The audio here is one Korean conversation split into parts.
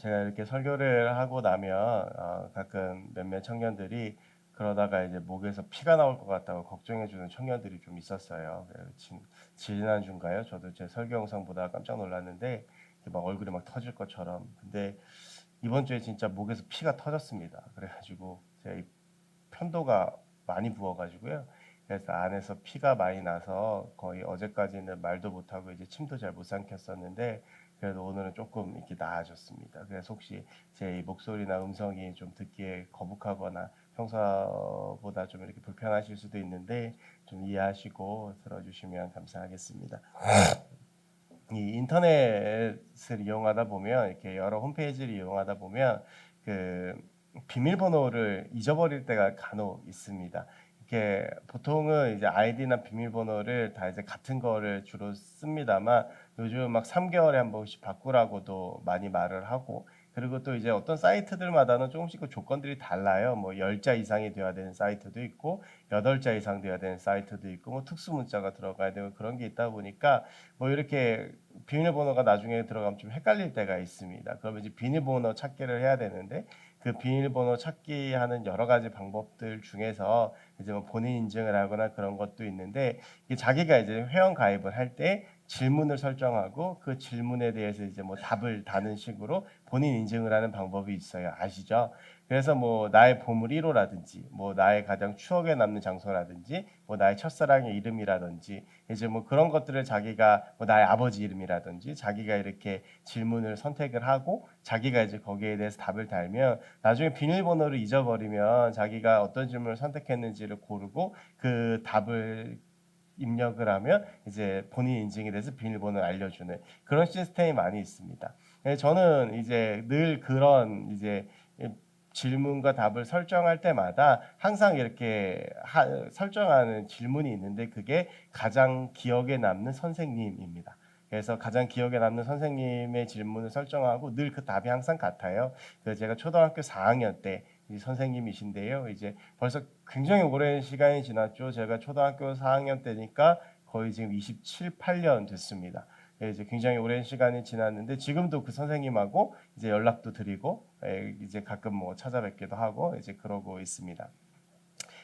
제가 이렇게 설교를 하고 나면 가끔 몇몇 청년들이 그러다가 이제 목에서 피가 나올 것 같다고 걱정해 주는 청년들이 좀 있었어요. 그래서 지난주인가요? 저도 제 설교 영상 보다가 깜짝 놀랐는데 이렇게 막 얼굴이 막 터질 것처럼. 근데 이번 주에 진짜 목에서 피가 터졌습니다. 그래가지고 제가 이 편도가 많이 부어가지고요. 그래서 안에서 피가 많이 나서 거의 어제까지는 말도 못하고 이제 침도 잘 못 삼켰었는데 그래도 오늘은 조금 이렇게 나아졌습니다. 그래서 혹시 제 이 목소리나 음성이 좀 듣기에 거북하거나 평소보다 좀 이렇게 불편하실 수도 있는데 좀 이해하시고 들어주시면 감사하겠습니다. 이 인터넷을 이용하다 보면 이렇게 여러 홈페이지를 이용하다 보면 그 비밀번호를 잊어버릴 때가 간혹 있습니다. 이렇게 보통은 이제 아이디나 비밀번호를 다 이제 같은 거를 주로 씁니다만 요즘 막 3개월에 한 번씩 바꾸라고도 많이 말을 하고 그리고 또 이제 어떤 사이트들마다는 조금씩 그 조건들이 달라요. 뭐 10자 이상이 돼야 되는 사이트도 있고 8자 이상 돼야 되는 사이트도 있고 뭐 특수 문자가 들어가야 되고 그런 게 있다 보니까 뭐 이렇게 비밀번호가 나중에 들어가면 좀 헷갈릴 때가 있습니다. 그러면 이제 비밀번호 찾기를 해야 되는데 그 비밀번호 찾기 하는 여러 가지 방법들 중에서 이제 뭐 본인 인증을 하거나 그런 것도 있는데 자기가 이제 회원 가입을 할 때 질문을 설정하고 그 질문에 대해서 이제 뭐 답을 다는 식으로 본인 인증을 하는 방법이 있어요. 아시죠? 그래서 뭐 나의 보물 1호라든지 뭐 나의 가장 추억에 남는 장소라든지 뭐 나의 첫사랑의 이름이라든지 이제 뭐 그런 것들을 자기가 뭐 나의 아버지 이름이라든지 자기가 이렇게 질문을 선택을 하고 자기가 이제 거기에 대해서 답을 달면 나중에 비밀번호를 잊어버리면 자기가 어떤 질문을 선택했는지를 고르고 그 답을 입력을 하면 이제 본인 인증에 대해서 비밀번호를 알려주는 그런 시스템이 많이 있습니다. 저는 이제 늘 그런 이제 질문과 답을 설정할 때마다 항상 이렇게 설정하는 질문이 있는데 그게 가장 기억에 남는 선생님입니다. 그래서 가장 기억에 남는 선생님의 질문을 설정하고 늘 그 답이 항상 같아요. 그래서 제가 초등학교 4학년 때 선생님이신데요. 이제 벌써 굉장히 오랜 시간이 지났죠. 제가 초등학교 4학년 때니까 거의 지금 27, 8년 됐습니다. 이제 굉장히 오랜 시간이 지났는데 지금도 그 선생님하고 이제 연락도 드리고 이제 가끔 뭐 찾아뵙기도 하고 이제 그러고 있습니다.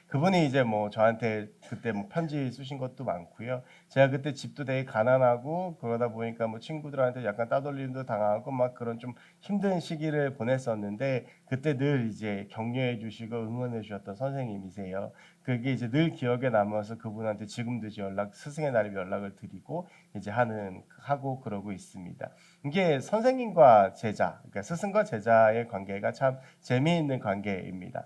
그분이 이제 뭐 저한테 그때 뭐 편지 쓰신 것도 많고요. 제가 그때 집도 되게 가난하고 그러다 보니까 뭐 친구들한테 약간 따돌림도 당하고 막 그런 좀 힘든 시기를 보냈었는데 그때 늘 이제 격려해 주시고 응원해 주셨던 선생님이세요. 그게 이제 늘 기억에 남아서 그분한테 지금도 이제 스승의 날에 연락을 드리고 이제 하고 그러고 있습니다. 이게 선생님과 제자, 그러니까 스승과 제자의 관계가 참 재미있는 관계입니다.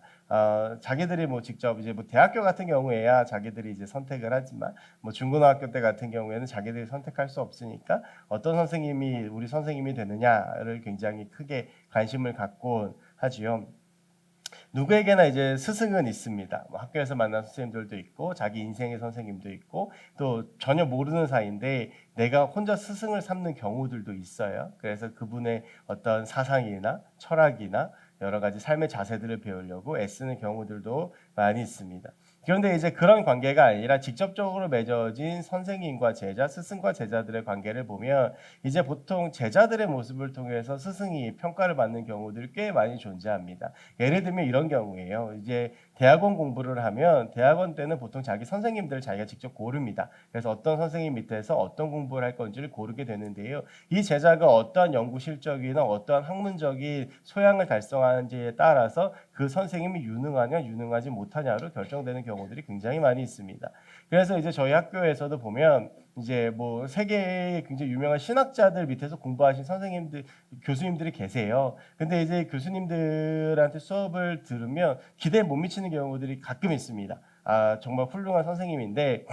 자기들이 뭐 직접 이제 뭐 대학교 같은 경우에야 자기들이 이제 선택을 하지만 뭐 중고등학교 때 같은 경우에는 자기들이 선택할 수 없으니까 어떤 선생님이 우리 선생님이 되느냐를 굉장히 크게 관심을 갖곤 하지요. 누구에게나 이제 스승은 있습니다. 뭐 학교에서 만난 선생님들도 있고 자기 인생의 선생님도 있고 또 전혀 모르는 사이인데 내가 혼자 스승을 삼는 경우들도 있어요. 그래서 그분의 어떤 사상이나 철학이나 여러 가지 삶의 자세들을 배우려고 애쓰는 경우들도 많이 있습니다. 그런데 이제 그런 관계가 아니라 직접적으로 맺어진 선생님과 제자, 스승과 제자들의 관계를 보면 이제 보통 제자들의 모습을 통해서 스승이 평가를 받는 경우들이 꽤 많이 존재합니다. 예를 들면 이런 경우에요. 이제 대학원 공부를 하면 대학원 때는 보통 자기 선생님들을 자기가 직접 고릅니다. 그래서 어떤 선생님 밑에서 어떤 공부를 할 건지를 고르게 되는데요. 이 제자가 어떠한 연구 실적이나 어떠한 학문적인 소양을 달성하는지에 따라서 그 선생님이 유능하냐 유능하지 못하냐로 결정되는 경우들이 굉장히 많이 있습니다. 그래서 이제 저희 학교에서도 보면 이제 뭐 세계의 굉장히 유명한 신학자들 밑에서 공부하신 선생님들, 교수님들이 계세요. 근데 이제 교수님들한테 수업을 들으면 기대에 못 미치는 경우들이 가끔 있습니다. 정말 훌륭한 선생님인데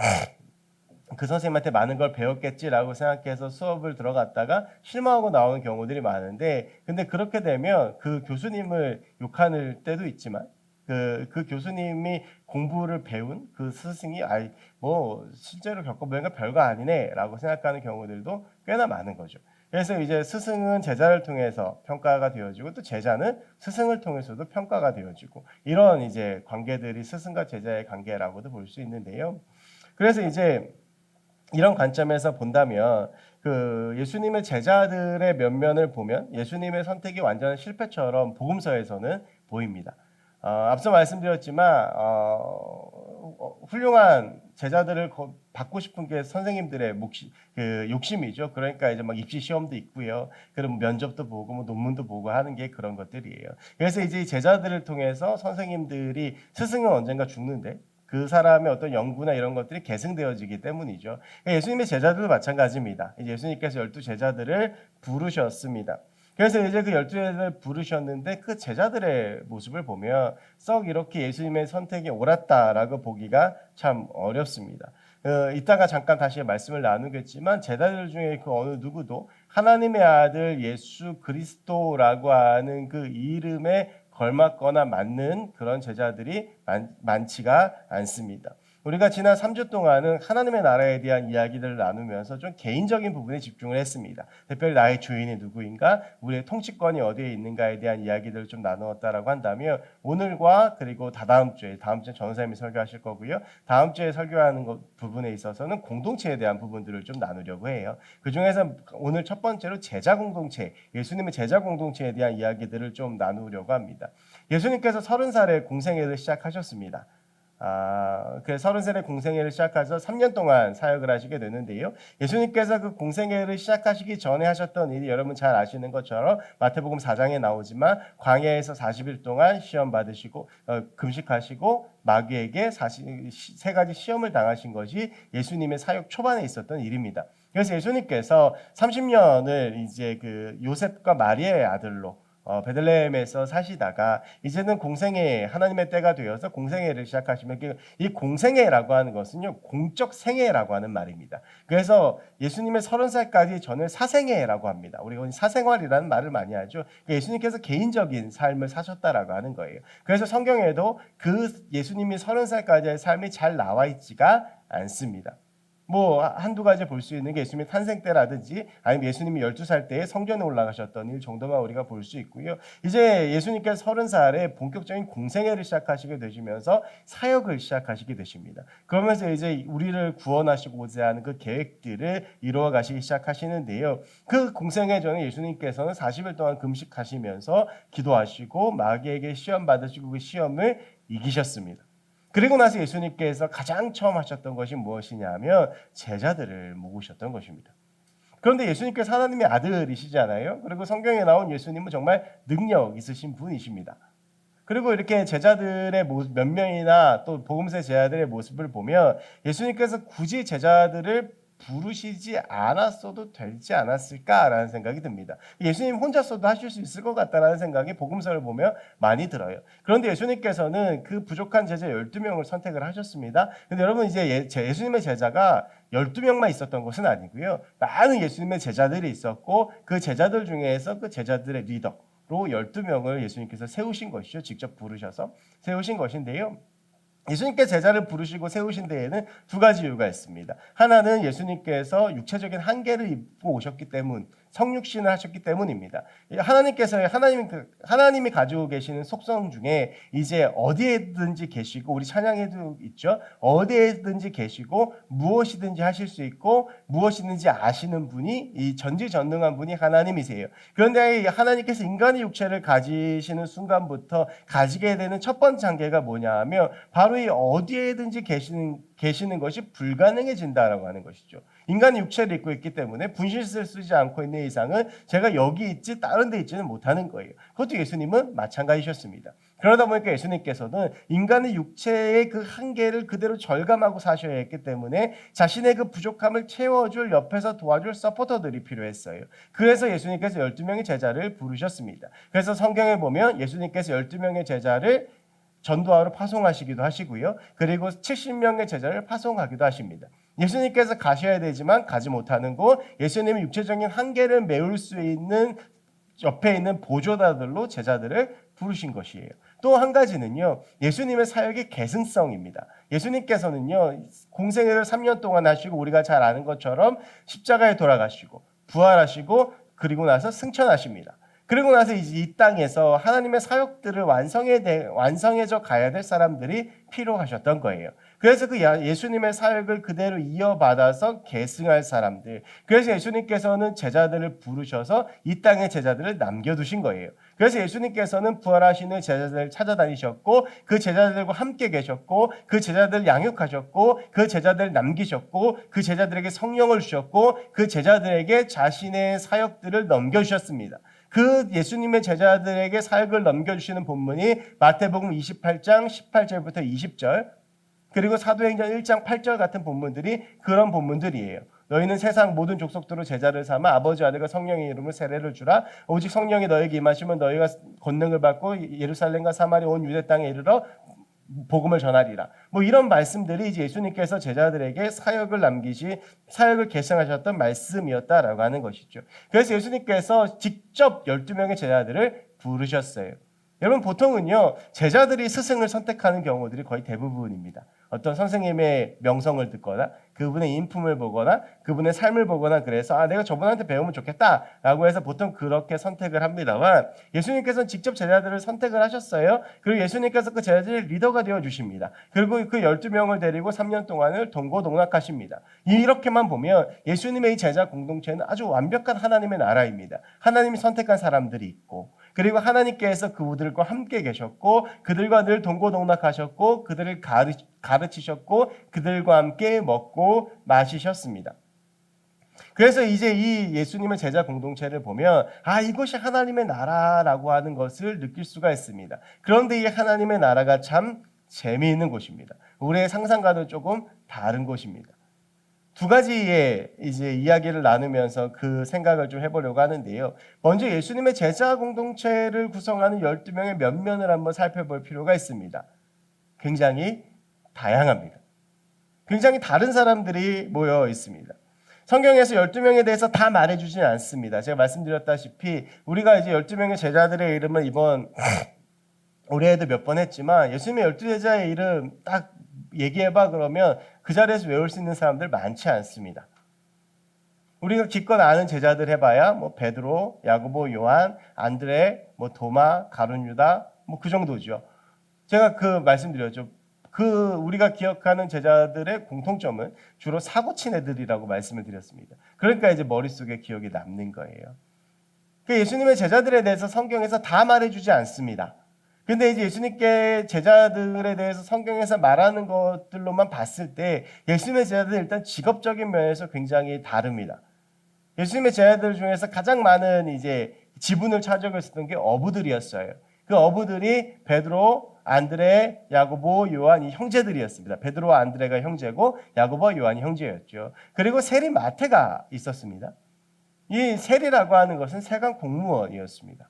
그 선생님한테 많은 걸 배웠겠지라고 생각해서 수업을 들어갔다가 실망하고 나오는 경우들이 많은데 근데 그렇게 되면 그 교수님을 욕하는 때도 있지만 그 교수님이 공부를 배운 그 스승이 뭐 실제로 겪어보니까 별거 아니네라고 생각하는 경우들도 꽤나 많은 거죠. 그래서 이제 스승은 제자를 통해서 평가가 되어지고 또 제자는 스승을 통해서도 평가가 되어지고 이런 이제 관계들이 스승과 제자의 관계라고도 볼 수 있는데요. 그래서 이제 이런 관점에서 본다면 그 예수님의 제자들의 면면을 보면 예수님의 선택이 완전한 실패처럼 복음서에서는 보입니다. 앞서 말씀드렸지만 훌륭한 제자들을 받고 싶은 게 선생님들의 욕심이죠. 그러니까 이제 막 입시 시험도 있고요. 그럼 면접도 보고 뭐 논문도 보고 하는 게 그런 것들이에요. 그래서 이제 제자들을 통해서 선생님들이 스승은 언젠가 죽는데 그 사람의 어떤 연구나 이런 것들이 계승되어지기 때문이죠. 예수님의 제자들도 마찬가지입니다. 이제 예수님께서 12 제자들을 부르셨습니다. 그래서 이제 그 12제자를 부르셨는데 그 제자들의 모습을 보면 썩 이렇게 예수님의 선택이 옳았다라고 보기가 참 어렵습니다. 이따가 잠깐 다시 말씀을 나누겠지만 제자들 중에 그 어느 누구도 하나님의 아들 예수 그리스도라고 하는 그 이름에 걸맞거나 맞는 그런 제자들이 많지가 않습니다. 우리가 지난 3주 동안은 하나님의 나라에 대한 이야기들을 나누면서 좀 개인적인 부분에 집중을 했습니다. 특별히 나의 주인이 누구인가, 우리의 통치권이 어디에 있는가에 대한 이야기들을 좀 나누었다라고 한다면 오늘과 그리고 다음 주에 전사님이 설교하실 거고요. 다음 주에 설교하는 부분에 있어서는 공동체에 대한 부분들을 좀 나누려고 해요. 그 중에서 오늘 첫 번째로 제자 공동체, 예수님의 제자 공동체에 대한 이야기들을 좀 나누려고 합니다. 예수님께서 30살에 공생애를 시작하셨습니다. 그 30살의 공생애를 시작해서 3년 동안 사역을 하시게 되는데요. 예수님께서 그 공생애를 시작하시기 전에 하셨던 일이 여러분 잘 아시는 것처럼 마태복음 4장에 나오지만 광야에서 40일 동안 시험 받으시고 금식하시고 마귀에게 3가지 시험을 당하신 것이 예수님의 사역 초반에 있었던 일입니다. 그래서 예수님께서 30년을 이제 그 요셉과 마리아의 아들로 베들레헴에서 사시다가 이제는 공생애 하나님의 때가 되어서 공생애를 시작하시면 이 공생애라고 하는 것은요 공적 생애라고 하는 말입니다. 그래서 예수님의 30살까지 전을 사생애라고 합니다. 우리가 사생활이라는 말을 많이 하죠. 예수님께서 개인적인 삶을 사셨다라고 하는 거예요. 그래서 성경에도 그 예수님이 30살까지의 삶이 잘 나와 있지가 않습니다. 뭐 한두 가지 볼 수 있는 게 예수님의 탄생 때라든지 아니면 예수님이 12살 때에 성전에 올라가셨던 일 정도만 우리가 볼 수 있고요. 이제 예수님께서 30살에 본격적인 공생애를 시작하시게 되시면서 사역을 시작하시게 되십니다. 그러면서 이제 우리를 구원하시고자 하는 그 계획들을 이루어 가시기 시작하시는데요. 그 공생애 전에 예수님께서는 40일 동안 금식하시면서 기도하시고 마귀에게 시험 받으시고 그 시험을 이기셨습니다. 그리고 나서 예수님께서 가장 처음 하셨던 것이 무엇이냐면 제자들을 모으셨던 것입니다. 그런데 예수님께서 하나님의 아들이시잖아요. 그리고 성경에 나온 예수님은 정말 능력 있으신 분이십니다. 그리고 이렇게 제자들의 몇 명이나 또 복음서의 제자들의 모습을 보면 예수님께서 굳이 제자들을 부르시지 않았어도 되지 않았을까라는 생각이 듭니다. 예수님 혼자서도 하실 수 있을 것 같다라는 생각이 복음서를 보면 많이 들어요. 그런데 예수님께서는 그 부족한 제자 12명을 선택을 하셨습니다. 근데 여러분 이제 예수님의 제자가 12명만 있었던 것은 아니고요. 많은 예수님의 제자들이 있었고 그 제자들 중에서 그 제자들의 리더로 12명을 예수님께서 세우신 것이죠. 직접 부르셔서 세우신 것인데요. 예수님께 제자를 부르시고 세우신 데에는 두 가지 이유가 있습니다. 하나는 예수님께서 육체적인 한계를 입고 오셨기 때문, 성육신을 하셨기 때문입니다. 하나님이 가지고 계시는 속성 중에 이제 어디에든지 계시고 우리 찬양에도 있죠. 어디에든지 계시고 무엇이든지 하실 수 있고 무엇이든지 아시는 분이 이 전지전능한 분이 하나님이세요. 그런데 하나님께서 인간의 육체를 가지시는 순간부터 가지게 되는 첫 번째 한계가 뭐냐 하면 바로 이 어디에든지 계시는 것이 불가능해진다라고 하는 것이죠. 인간이 육체를 입고 있기 때문에 분실을 쓰지 않고 있는 이상은 제가 여기 있지 다른 데 있지는 못하는 거예요. 그것도 예수님은 마찬가지셨습니다. 그러다 보니까 예수님께서는 인간의 육체의 그 한계를 그대로 절감하고 사셔야 했기 때문에 자신의 그 부족함을 채워줄 옆에서 도와줄 서포터들이 필요했어요. 그래서 예수님께서 12명의 제자를 부르셨습니다. 그래서 성경에 보면 예수님께서 12명의 제자를 전도하러 파송하시기도 하시고요. 그리고 70명의 제자를 파송하기도 하십니다. 예수님께서 가셔야 되지만 가지 못하는 곳, 예수님의 육체적인 한계를 메울 수 있는 옆에 있는 보조자들로 제자들을 부르신 것이에요. 또 한 가지는요. 예수님의 사역의 계승성입니다. 예수님께서는요. 공생애를 3년 동안 하시고 우리가 잘 아는 것처럼 십자가에 돌아가시고 부활하시고 그리고 나서 승천하십니다. 그리고 나서 이제 이 땅에서 하나님의 사역들을 완성해져 가야 될 사람들이 필요하셨던 거예요. 그래서 그 예수님의 사역을 그대로 이어받아서 계승할 사람들. 그래서 예수님께서는 제자들을 부르셔서 이 땅에 제자들을 남겨두신 거예요. 그래서 예수님께서는 부활하시는 제자들을 찾아다니셨고 그 제자들과 함께 계셨고 그 제자들을 양육하셨고 그 제자들을 남기셨고 그 제자들에게 성령을 주셨고 그 제자들에게 자신의 사역들을 넘겨주셨습니다. 그 예수님의 제자들에게 사역을 넘겨주시는 본문이 마태복음 28장 18절부터 20절 그리고 사도행전 1장 8절 같은 본문들이 그런 본문들이에요. 너희는 세상 모든 족속들로 제자를 삼아 아버지 아들과 성령의 이름으로 세례를 주라. 오직 성령이 너에게 임하시면 너희가 권능을 받고 예루살렘과 사마리 온 유대 땅에 이르러 복음을 전하리라. 뭐 이런 말씀들이 이제 예수님께서 제자들에게 사역을 계승하셨던 말씀이었다라고 하는 것이죠. 그래서 예수님께서 직접 12명의 제자들을 부르셨어요. 여러분 보통은요 제자들이 스승을 선택하는 경우들이 거의 대부분입니다. 어떤 선생님의 명성을 듣거나 그분의 인품을 보거나 그분의 삶을 보거나 그래서 내가 저분한테 배우면 좋겠다라고 해서 보통 그렇게 선택을 합니다만 예수님께서는 직접 제자들을 선택을 하셨어요. 그리고 예수님께서 그 제자들의 리더가 되어주십니다. 그리고 그 12명을 데리고 3년 동안을 동고동락하십니다. 이렇게만 보면 예수님의 이 제자 공동체는 아주 완벽한 하나님의 나라입니다. 하나님이 선택한 사람들이 있고 그리고 하나님께서 그들과 함께 계셨고 그들과 늘 동고동락하셨고 그들을 가르치셨고 그들과 함께 먹고 마시셨습니다. 그래서 이제 이 예수님의 제자 공동체를 보면 이것이 하나님의 나라라고 하는 것을 느낄 수가 있습니다. 그런데 이 하나님의 나라가 참 재미있는 곳입니다. 우리의 상상과는 조금 다른 곳입니다. 두 가지의 이제 이야기를 나누면서 그 생각을 좀 해보려고 하는데요. 먼저 예수님의 제자 공동체를 구성하는 12명의 면면을 한번 살펴볼 필요가 있습니다. 굉장히 다양합니다. 굉장히 다른 사람들이 모여 있습니다. 성경에서 12명에 대해서 다 말해주지는 않습니다. 제가 말씀드렸다시피 우리가 이제 12명의 제자들의 이름을 이번 올해에도 몇 번 했지만 예수님의 12제자의 이름 딱 얘기해봐 그러면 그 자리에서 외울 수 있는 사람들 많지 않습니다. 우리가 기껏 아는 제자들 해봐야 뭐 베드로, 야고보, 요한, 안드레, 뭐 도마, 가룟 유다 뭐 그 정도죠. 제가 그 말씀드렸죠. 그 우리가 기억하는 제자들의 공통점은 주로 사고 친 애들이라고 말씀을 드렸습니다. 그러니까 이제 머릿속에 기억이 남는 거예요. 예수님의 제자들에 대해서 성경에서 다 말해주지 않습니다. 근데 이제 예수님께 제자들에 대해서 성경에서 말하는 것들로만 봤을 때 예수님의 제자들은 일단 직업적인 면에서 굉장히 다릅니다. 예수님의 제자들 중에서 가장 많은 이제 지분을 차지하고 있었던 게 어부들이었어요. 그 어부들이 베드로, 안드레, 야고보, 요한 이 형제들이었습니다. 베드로와 안드레가 형제고 야고보와 요한이 형제였죠. 그리고 세리 마태가 있었습니다. 이 세리라고 하는 것은 세관 공무원이었습니다.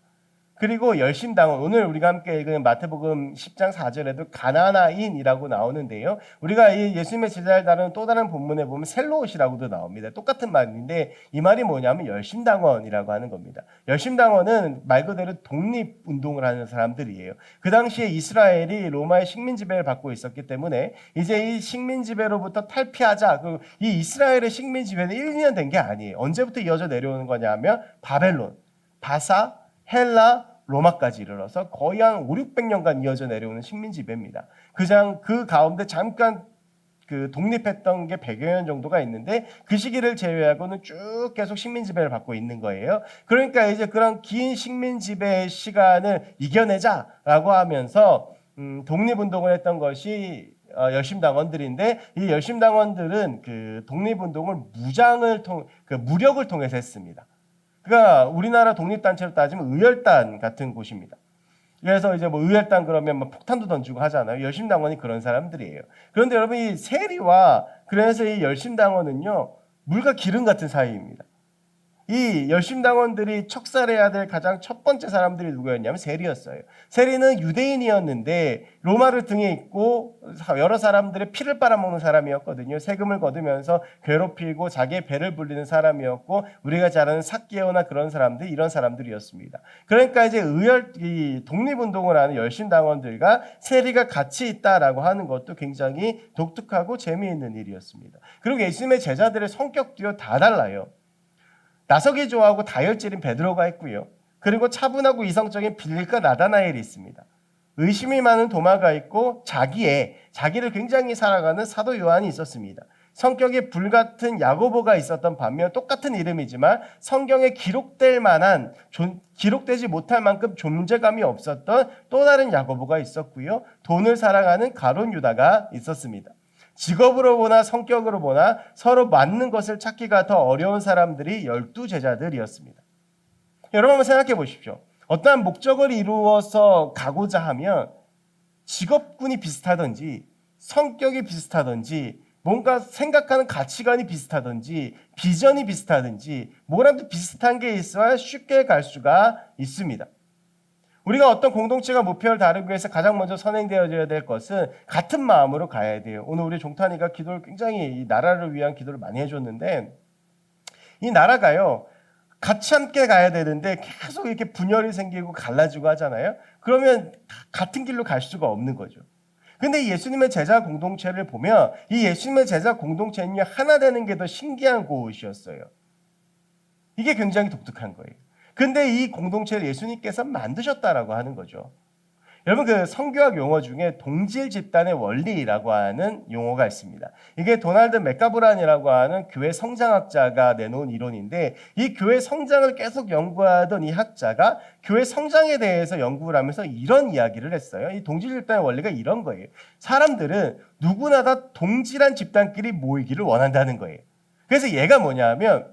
그리고 열심당원, 오늘 우리가 함께 읽은 마태복음 10장 4절에도 가나나인이라고 나오는데요. 우리가 이 예수님의 제자를 다루는 또 다른 본문에 보면 셀로옷이라고도 나옵니다. 똑같은 말인데 이 말이 뭐냐면 열심당원이라고 하는 겁니다. 열심당원은 말 그대로 독립운동을 하는 사람들이에요. 그 당시에 이스라엘이 로마의 식민지배를 받고 있었기 때문에 이제 이 식민지배로부터 탈피하자. 이 이스라엘의 식민지배는 1, 2년 된 게 아니에요. 언제부터 이어져 내려오는 거냐면 바벨론, 바사, 헬라, 로마까지 이르러서 거의 한 5, 600년간 이어져 내려오는 식민지배입니다. 그 가운데 잠깐 그 독립했던 게 100여 년 정도가 있는데 그 시기를 제외하고는 쭉 계속 식민지배를 받고 있는 거예요. 그러니까 이제 그런 긴 식민지배의 시간을 이겨내자라고 하면서 독립운동을 했던 것이 열심당원들인데 이 열심당원들은 그 독립운동을 무력을 통해서 했습니다. 그러니까 우리나라 독립단체로 따지면 의열단 같은 곳입니다. 그래서 이제 뭐 의열단 그러면 막 폭탄도 던지고 하잖아요. 열심당원이 그런 사람들이에요. 그런데 여러분 이 세리와 그래서 이 열심당원은요 물과 기름 같은 사이입니다. 이 열심당원들이 척살해야 될 가장 첫 번째 사람들이 누구였냐면 세리였어요. 세리는 유대인이었는데 로마를 등에 입고 여러 사람들의 피를 빨아먹는 사람이었거든요. 세금을 거두면서 괴롭히고 자기의 배를 불리는 사람이었고 우리가 잘 아는 삭개오나 그런 사람들 이런 사람들이었습니다. 그러니까 이제 이 독립운동을 하는 열심당원들과 세리가 같이 있다라고 하는 것도 굉장히 독특하고 재미있는 일이었습니다. 그리고 예수님의 제자들의 성격도요 다 달라요. 나서기 좋아하고 다혈질인 베드로가 있고요. 그리고 차분하고 이성적인 빌릴과 나다나엘이 있습니다. 의심이 많은 도마가 있고 자기를 굉장히 사랑하는 사도 요한이 있었습니다. 성격이 불같은 야고보가 있었던 반면 똑같은 이름이지만 성경에 기록되지 못할 만큼 존재감이 없었던 또 다른 야고보가 있었고요. 돈을 사랑하는 가룟 유다가 있었습니다. 직업으로 보나 성격으로 보나 서로 맞는 것을 찾기가 더 어려운 사람들이 12제자들이었습니다. 여러분 한번 생각해 보십시오. 어떠한 목적을 이루어서 가고자 하면 직업군이 비슷하든지 성격이 비슷하든지 뭔가 생각하는 가치관이 비슷하든지 비전이 비슷하든지 뭐라도 비슷한 게 있어야 쉽게 갈 수가 있습니다. 우리가 어떤 공동체가 목표를 다루기 위해서 가장 먼저 선행되어져야 될 것은 같은 마음으로 가야 돼요. 오늘 우리 종탄이가 기도를 굉장히 이 나라를 위한 기도를 많이 해줬는데 이 나라가요. 같이 함께 가야 되는데 계속 이렇게 분열이 생기고 갈라지고 하잖아요. 그러면 같은 길로 갈 수가 없는 거죠. 근데 예수님의 제자 공동체를 보면 이 예수님의 제자 공동체는 하나 되는 게 더 신기한 곳이었어요. 이게 굉장히 독특한 거예요. 근데 이 공동체를 예수님께서 만드셨다라고 하는 거죠. 여러분 그 성교학 용어 중에 동질 집단의 원리라고 하는 용어가 있습니다. 이게 도널드 맥가브란이라고 하는 교회 성장학자가 내놓은 이론인데 이 교회 성장을 계속 연구하던 이 학자가 교회 성장에 대해서 연구를 하면서 이런 이야기를 했어요. 이 동질 집단의 원리가 이런 거예요. 사람들은 누구나 다 동질한 집단끼리 모이기를 원한다는 거예요. 그래서 얘가 뭐냐면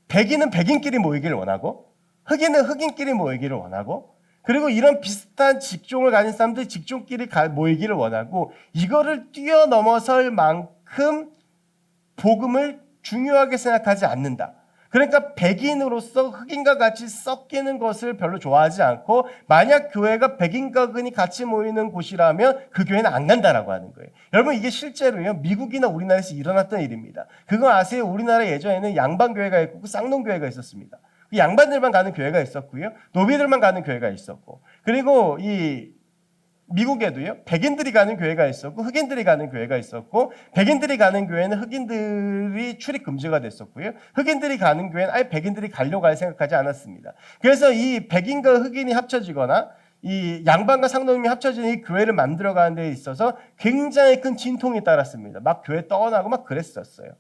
백인은 백인끼리 모이기를 원하고 흑인은 흑인끼리 모이기를 원하고 그리고 이런 비슷한 직종을 가진 사람들이 직종끼리 모이기를 원하고 이거를 뛰어넘어설 만큼 복음을 중요하게 생각하지 않는다. 그러니까 백인으로서 흑인과 같이 섞이는 것을 별로 좋아하지 않고 만약 교회가 백인과 흑인이 같이 모이는 곳이라면 그 교회는 안 간다라고 하는 거예요. 여러분 이게 실제로요. 미국이나 우리나라에서 일어났던 일입니다. 그거 아세요? 우리나라 예전에는 양반교회가 있고 쌍놈교회가 있었습니다. 양반들만 가는 교회가 있었고요. 노비들만 가는 교회가 있었고 그리고 이 미국에도요. 백인들이 가는 교회가 있었고 흑인들이 가는 교회가 있었고 백인들이 가는 교회는 흑인들이 출입 금지가 됐었고요. 흑인들이 가는 교회는 아예 백인들이 가려고 할 생각하지 않았습니다. 그래서 이 백인과 흑인이 합쳐지거나 이 양반과 상놈이 합쳐진 이 교회를 만들어가는 데 있어서 굉장히 큰 진통이 따랐습니다. 막 교회 떠나고 막 그랬었어요.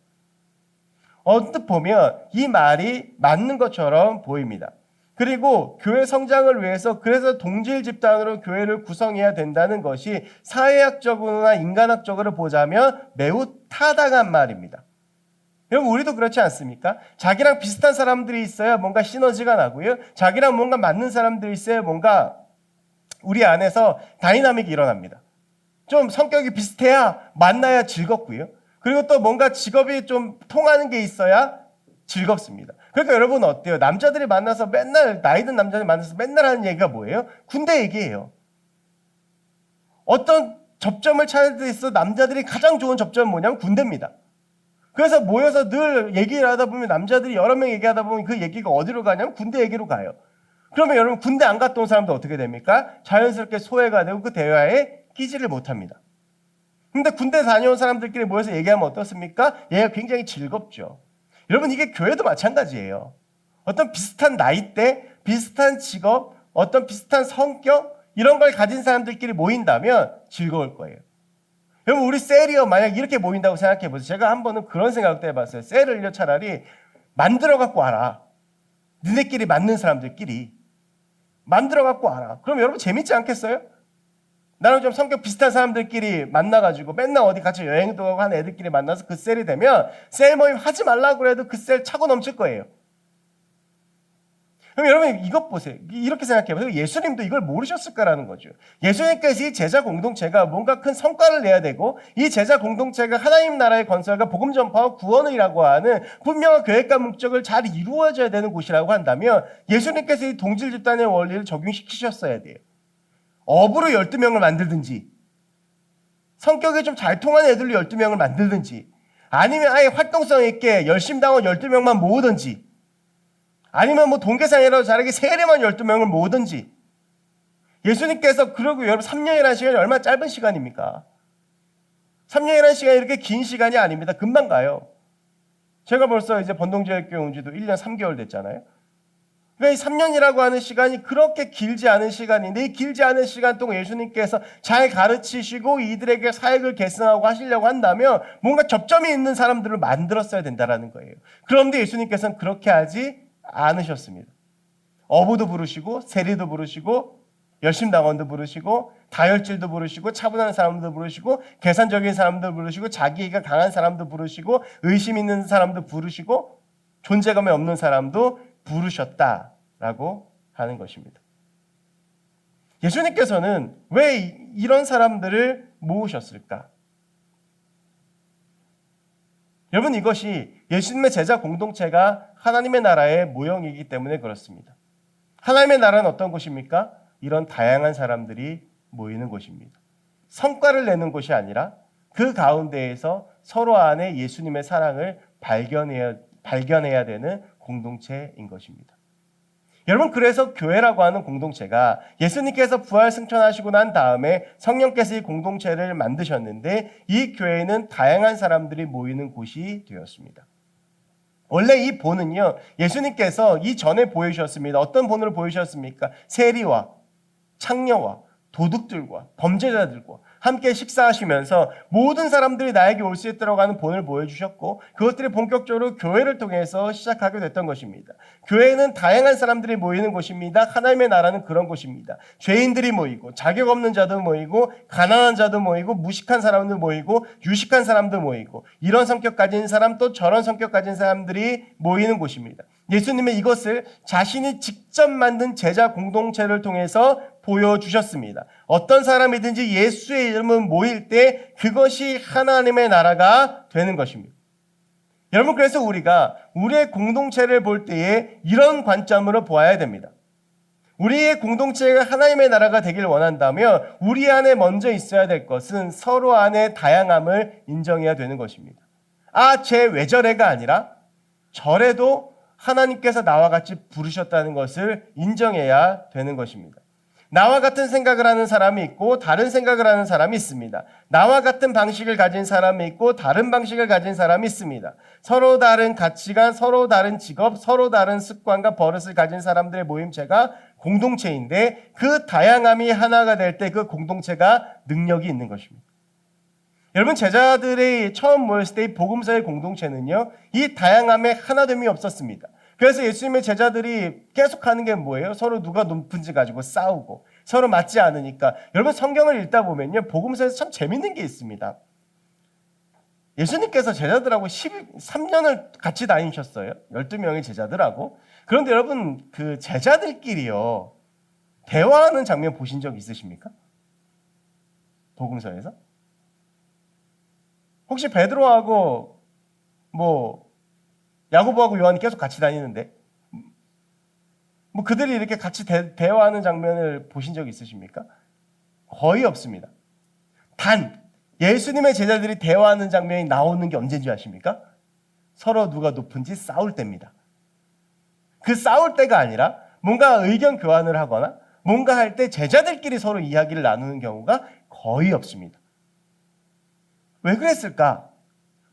언뜻 보면 이 말이 맞는 것처럼 보입니다. 그리고 교회 성장을 위해서 그래서 동질 집단으로 교회를 구성해야 된다는 것이 사회학적으로나 인간학적으로 보자면 매우 타당한 말입니다. 여러분 우리도 그렇지 않습니까? 자기랑 비슷한 사람들이 있어야 뭔가 시너지가 나고요. 자기랑 뭔가 맞는 사람들이 있어야 뭔가 우리 안에서 다이나믹이 일어납니다. 좀 성격이 비슷해야 만나야 즐겁고요. 그리고 또 뭔가 직업이 좀 통하는 게 있어야 즐겁습니다. 그러니까 여러분 어때요? 남자들이 만나서 맨날 나이 든 남자들이 만나서 맨날 하는 얘기가 뭐예요? 군대 얘기예요. 어떤 접점을 찾을 때 있어 남자들이 가장 좋은 접점은 뭐냐면 군대입니다. 그래서 모여서 늘 얘기를 하다 보면 남자들이 여러 명 얘기하다 보면 그 얘기가 어디로 가냐면 군대 얘기로 가요. 그러면 여러분 군대 안 갔다 온 사람도 어떻게 됩니까? 자연스럽게 소외가 되고 그 대화에 끼지를 못합니다. 근데 군대 다녀온 사람들끼리 모여서 얘기하면 어떻습니까? 얘가 굉장히 즐겁죠. 여러분 이게 교회도 마찬가지예요. 어떤 비슷한 나이대, 비슷한 직업, 어떤 비슷한 성격 이런 걸 가진 사람들끼리 모인다면 즐거울 거예요. 여러분 우리 셀이요 만약 이렇게 모인다고 생각해 보세요. 제가 한 번은 그런 생각도 해봤어요. 셀을요 차라리 만들어 갖고 와라. 니네끼리 맞는 사람들끼리 만들어 갖고 와라. 그럼 여러분 재밌지 않겠어요? 나랑 좀 성격 비슷한 사람들끼리 만나가지고 맨날 어디 같이 여행도 가고 하는 애들끼리 만나서 그 셀이 되면 셀 모임 하지 말라고 해도 그 셀 차고 넘칠 거예요. 그럼 여러분 이것 보세요. 이렇게 생각해보세요. 예수님도 이걸 모르셨을까라는 거죠. 예수님께서 이 제자 공동체가 뭔가 큰 성과를 내야 되고 이 제자 공동체가 하나님 나라의 건설과 복음 전파와 구원이라고 하는 분명한 계획과 목적을 잘 이루어져야 되는 곳이라고 한다면 예수님께서 이 동질 집단의 원리를 적용시키셨어야 돼요. 업으로 12명을 만들든지 성격이 좀 잘 통하는 애들로 12명을 만들든지 아니면 아예 활동성 있게 열심당원 12명만 모으든지 아니면 뭐 동계상이라도 잘하게 세례만 12명을 모으든지 예수님께서 그러고 여러분 3년이라는 시간이 얼마나 짧은 시간입니까? 3년이라는 시간이 이렇게 긴 시간이 아닙니다. 금방 가요. 제가 벌써 이제 번동제일교회 온 지도 1년 3개월 됐잖아요. 그러니까 이 3년이라고 하는 시간이 그렇게 길지 않은 시간인데 이 길지 않은 시간 동안 예수님께서 잘 가르치시고 이들에게 사역을 계승하고 하시려고 한다면 뭔가 접점이 있는 사람들을 만들었어야 된다는 거예요. 그런데 예수님께서는 그렇게 하지 않으셨습니다. 어부도 부르시고 세리도 부르시고 열심당원도 부르시고 다혈질도 부르시고 차분한 사람도 부르시고 계산적인 사람도 부르시고 자기가 강한 사람도 부르시고 의심 있는 사람도 부르시고 존재감이 없는 사람도 부르셨다라고 하는 것입니다. 예수님께서는 왜 이런 사람들을 모으셨을까? 여러분, 이것이 예수님의 제자 공동체가 하나님의 나라의 모형이기 때문에 그렇습니다. 하나님의 나라는 어떤 곳입니까? 이런 다양한 사람들이 모이는 곳입니다. 성과를 내는 곳이 아니라 그 가운데에서 서로 안에 예수님의 사랑을 발견해야 되는 공동체인 것입니다. 여러분, 그래서 교회라고 하는 공동체가 예수님께서 부활 승천하시고 난 다음에 성령께서 이 공동체를 만드셨는데 이 교회는 다양한 사람들이 모이는 곳이 되었습니다. 원래 이 본은요, 예수님께서 이전에 보여주셨습니다. 어떤 본을 보여주셨습니까? 세리와 창녀와 도둑들과 범죄자들과 함께 식사하시면서 모든 사람들이 나에게 올 수 있도록 하는 본을 보여주셨고 그것들이 본격적으로 교회를 통해서 시작하게 됐던 것입니다. 교회는 다양한 사람들이 모이는 곳입니다. 하나님의 나라는 그런 곳입니다. 죄인들이 모이고 자격 없는 자도 모이고 가난한 자도 모이고 무식한 사람도 모이고 유식한 사람도 모이고 이런 성격 가진 사람 또 저런 성격 가진 사람들이 모이는 곳입니다. 예수님은 이것을 자신이 직접 만든 제자 공동체를 통해서 보여주셨습니다. 어떤 사람이든지 예수의 이름을 모일 때 그것이 하나님의 나라가 되는 것입니다. 여러분, 그래서 우리가 우리의 공동체를 볼 때에 이런 관점으로 보아야 됩니다. 우리의 공동체가 하나님의 나라가 되길 원한다면 우리 안에 먼저 있어야 될 것은 서로 안의 다양함을 인정해야 되는 것입니다. 쟤 왜 저래가 아니라 저래도 하나님께서 나와 같이 부르셨다는 것을 인정해야 되는 것입니다. 나와 같은 생각을 하는 사람이 있고 다른 생각을 하는 사람이 있습니다. 나와 같은 방식을 가진 사람이 있고 다른 방식을 가진 사람이 있습니다. 서로 다른 가치관, 서로 다른 직업, 서로 다른 습관과 버릇을 가진 사람들의 모임체가 공동체인데 그 다양함이 하나가 될 때 그 공동체가 능력이 있는 것입니다. 여러분, 제자들이 처음 모였을 때 이 복음서의 공동체는요, 이 다양함에 하나됨이 없었습니다. 그래서 예수님의 제자들이 계속하는 게 뭐예요? 서로 누가 높은지 가지고 싸우고 서로 맞지 않으니까. 여러분, 성경을 읽다 보면요, 복음서에서 참 재밌는 게 있습니다. 예수님께서 제자들하고 13년을 같이 다니셨어요. 12명의 제자들하고. 그런데 여러분, 그 제자들끼리요, 대화하는 장면 보신 적 있으십니까? 복음서에서? 혹시 베드로하고 야고보하고 요한이 계속 같이 다니는데 그들이 이렇게 같이 대화하는 장면을 보신 적 있으십니까? 거의 없습니다. 단 예수님의 제자들이 대화하는 장면이 나오는 게 언제인지 아십니까? 서로 누가 높은지 싸울 때입니다. 그 싸울 때가 아니라 뭔가 의견 교환을 하거나 뭔가 할 때 제자들끼리 서로 이야기를 나누는 경우가 거의 없습니다. 왜 그랬을까?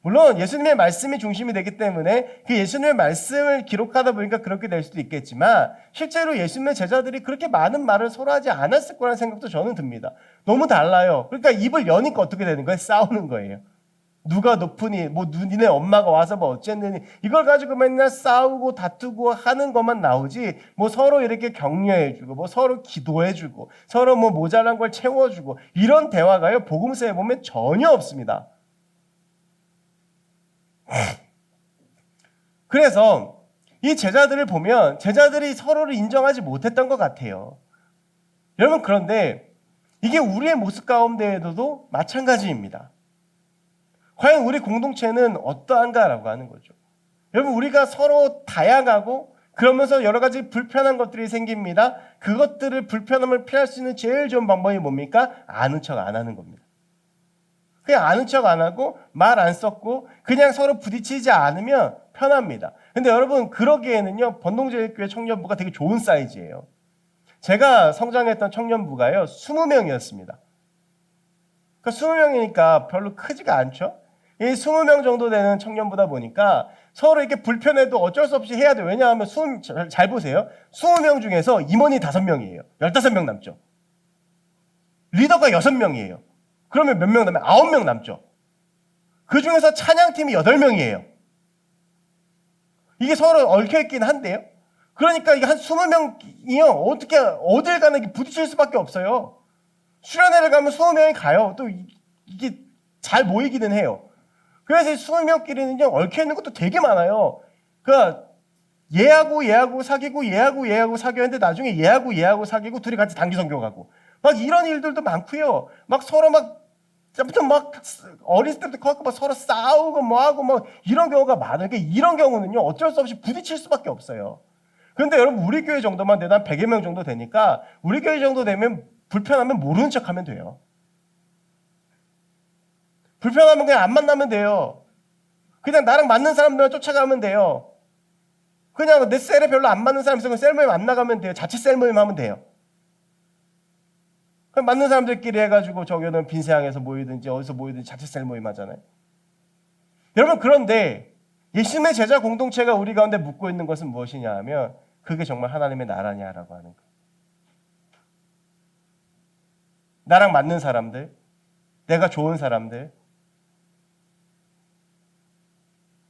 물론 예수님의 말씀이 중심이 되기 때문에 그 예수님의 말씀을 기록하다 보니까 그렇게 될 수도 있겠지만 실제로 예수님의 제자들이 그렇게 많은 말을 서로 하지 않았을 거라는 생각도 저는 듭니다. 너무 달라요. 그러니까 입을 여니까 어떻게 되는 거예요? 싸우는 거예요. 누가 높으니, 니네 엄마가 와서 어쨌느니, 이걸 가지고 맨날 싸우고 다투고 하는 것만 나오지, 서로 이렇게 격려해주고, 서로 기도해주고, 서로 모자란 걸 채워주고, 이런 대화가요, 복음서에 보면 전혀 없습니다. 그래서 이 제자들을 보면 제자들이 서로를 인정하지 못했던 것 같아요. 여러분, 그런데 이게 우리의 모습 가운데에도 마찬가지입니다. 과연 우리 공동체는 어떠한가라고 하는 거죠. 여러분, 우리가 서로 다양하고 그러면서 여러 가지 불편한 것들이 생깁니다. 그것들을 불편함을 피할 수 있는 제일 좋은 방법이 뭡니까? 아는 척 안 하는 겁니다. 그냥 아는 척 안 하고 말 안 섞고 그냥 서로 부딪히지 않으면 편합니다. 근데 여러분, 그러기에는요, 번동제일교회 청년부가 되게 좋은 사이즈예요. 제가 성장했던 청년부가요, 20명이었습니다. 그러니까 20명이니까 별로 크지가 않죠? 이 20명 정도 되는 청년부다 보니까 서로 이렇게 불편해도 어쩔 수 없이 해야 돼요. 왜냐하면 잘 보세요. 20명 중에서 임원이 5명이에요. 15명 남죠. 리더가 6명이에요. 그러면 몇 명 남아요? 9명 남죠. 그 중에서 찬양팀이 8명이에요. 이게 서로 얽혀있긴 한데요. 그러니까 이게 한 20명이요. 어떻게, 어딜 가는 부딪힐 수밖에 없어요. 수련회를 가면 20명이 가요. 또 이게 잘 모이기는 해요. 그래서 20명끼리는요, 얽혀있는 것도 되게 많아요. 그러니까 얘하고 사귀고 얘하고 사귀었는데 나중에 얘하고 사귀고 둘이 같이 단기 선교 가고 막 이런 일들도 많고요. 막 서로 아무튼 어렸을 때부터 커갖고 서로 싸우고 뭐하고 이런 경우가 많아요. 그러니까 이런 경우는요, 어쩔 수 없이 부딪힐 수밖에 없어요. 그런데 여러분, 우리 교회 정도만 돼도 한 100여 명 정도 되니까 우리 교회 정도 되면 불편하면 모르는 척 하면 돼요. 불편하면 그냥 안 만나면 돼요. 그냥 나랑 맞는 사람들만 쫓아가면 돼요. 그냥 내 셀에 별로 안 맞는 사람 있으면 셀 모임 안 나가면 돼요. 자체 셀 모임 하면 돼요. 그냥 맞는 사람들끼리 해가지고 저기는 빈세항에서 모이든지 어디서 모이든지 자체 셀 모임 하잖아요. 여러분, 그런데 예수님의 제자 공동체가 우리 가운데 묻고 있는 것은 무엇이냐 하면 그게 정말 하나님의 나라냐라고 하는 거예요. 나랑 맞는 사람들, 내가 좋은 사람들,